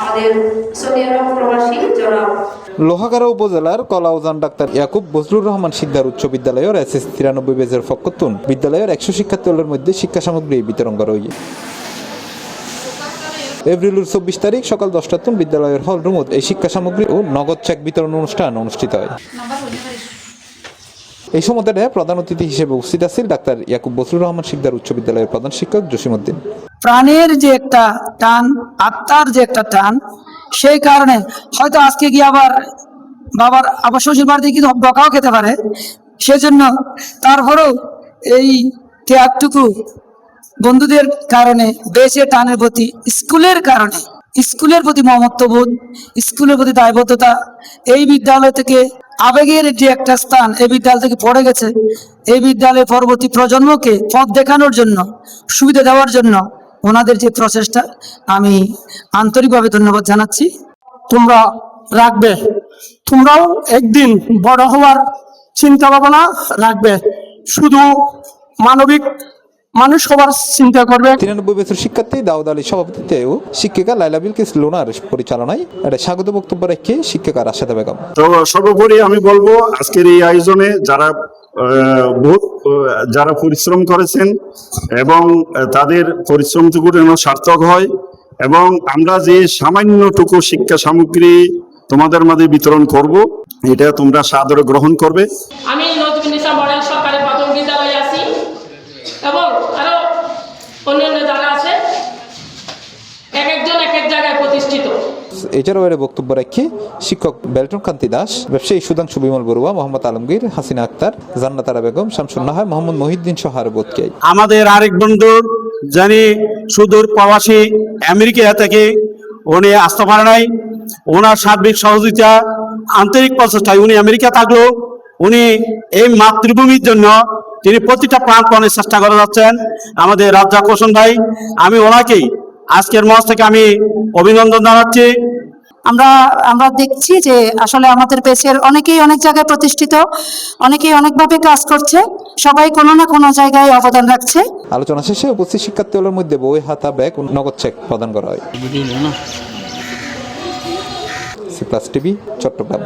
আমাদের সৌদি আরব প্রবাসী জনাব লোহাগাড়া উপজেলার কলাউজান ডাক্তার ইয়াকুব বজলুর রহমান শিকদার উচ্চ বিদ্যালয়ের এসএস 93 বেজের ফকতুন বিদ্যালয়ের 100 শিক্ষার্থীদের মধ্যে শিক্ষা সামগ্রী বিতরণ করা হয়েছে। এপ্রিলের 24 তারিখ সকাল 10টায় বিদ্যালয়ের হল রুমত এই শিক্ষা সামগ্রী ও নগদ চেক বিতরণ অনুষ্ঠান অনুষ্ঠিত হয়। এই সময় প্রধান অতিথি হিসেবে উপস্থিত আছেন ডাক্তার ইয়াকুব বজলুর রহমান শিকদার উচ্চ বিদ্যালয়ের প্রধান শিক্ষক জসিমউদ্দিন। প্রাণের যে একটা টান, আত্মার যে একটা টান, সেই কারণে হয়তো আজকে গিয়ে আবার শ্বশুর বাড়িতে কিন্তু বকাও খেতে পারে, সেজন্য তারপরেও এই ত্যাগটুকু বন্ধুদের কারণে বেঁচে টানের প্রতি, স্কুলের প্রতি মমত্ববোধ, স্কুলের প্রতি দায়বদ্ধতা, এই বিদ্যালয় থেকে আবেগের যে একটা স্থান এই বিদ্যালয় থেকে পড়ে গেছে, এই বিদ্যালয়ের পরবর্তী প্রজন্মকে পথ দেখানোর জন্য, সুবিধা দেওয়ার জন্য ওনাদের যে প্রচেষ্টা, আমি আন্তরিকভাবে ধন্যবাদ জানাচ্ছি। তোমরা রাখবে, তোমরাও একদিন বড় হওয়ার চিন্তা ভাবনা রাখবে, শুধু মানবিক মানুষ হওয়ার চিন্তা করবে। 93 বছর শিক্ষার্থী দাউদ আলী সভাপতিত্বে ও শিক্ষিকা লাইলা বিলকিস লোনার পরিচালনায় একটা স্বাগত বক্তব্য রেখে শিক্ষিকা রাশেদা বেগম। তো সর্বোপরি আমি বলবো আজকের এই আয়োজনে যারা পরিশ্রম করেছেন এবং তাদের পরিশ্রমটুকু যেন সার্থক হয়, এবং আমরা যে সামান্যটুকু শিক্ষা সামগ্রী তোমাদের মাঝে বিতরণ করব, এটা তোমরা সাদরে গ্রহণ করবে। আমি নজরুলনিসা মডেল সরকারি প্রাথমিক বিদ্যালয়ে আছি এবং আরো অন্যান্য যারা আছে এক একজন এক এক জায়গায় প্রতিষ্ঠিত। এছাড়াও এর বক্তব্য রেখে শিক্ষক বেলটন কান্তি দাস, ব্যবসায়ী সুধাংশু বিমল বড়ুয়া, মোহাম্মদ আলমগীর, হাসিনা আক্তার, জান্নাতারা বেগম, শামসুন নাহার, মোহাম্মদ মহিউদ্দিন সহ আরো বোধকে আমাদের আরেক বন্ধু যিনি সুদূর প্রবাসী আমেরিকা থেকে, উনি আসতে পারে নাই, ওনার সার্বিক সহযোগিতা আন্তরিক প্রচেষ্টায় উনি আমেরিকা থাকলেও উনি এই মাতৃভূমির জন্য তিনি প্রতিটা প্রাণপণের চেষ্টা করে যাচ্ছেন। আমাদের রাজ্জাক হোসেন ভাই, আমি ওনাকেই আজকের মঞ্চ থেকে আমি অভিনন্দন জানাচ্ছি। আমরা দেখছি যে আসলে আমাদের দেশের অনেকেই অনেক জায়গায় প্রতিষ্ঠিত, অনেকেই অনেকভাবে কাজ করছে, সবাই কোনো না কোনো জায়গায় অবদান রাখছে। আলোচনা শেষে উপস্থিত শিক্ষার্থীদের মধ্যে বই, হাতা, ব্যাগ ও নগদ চেক প্রদান করা হয়। C plus TV, Chittagong.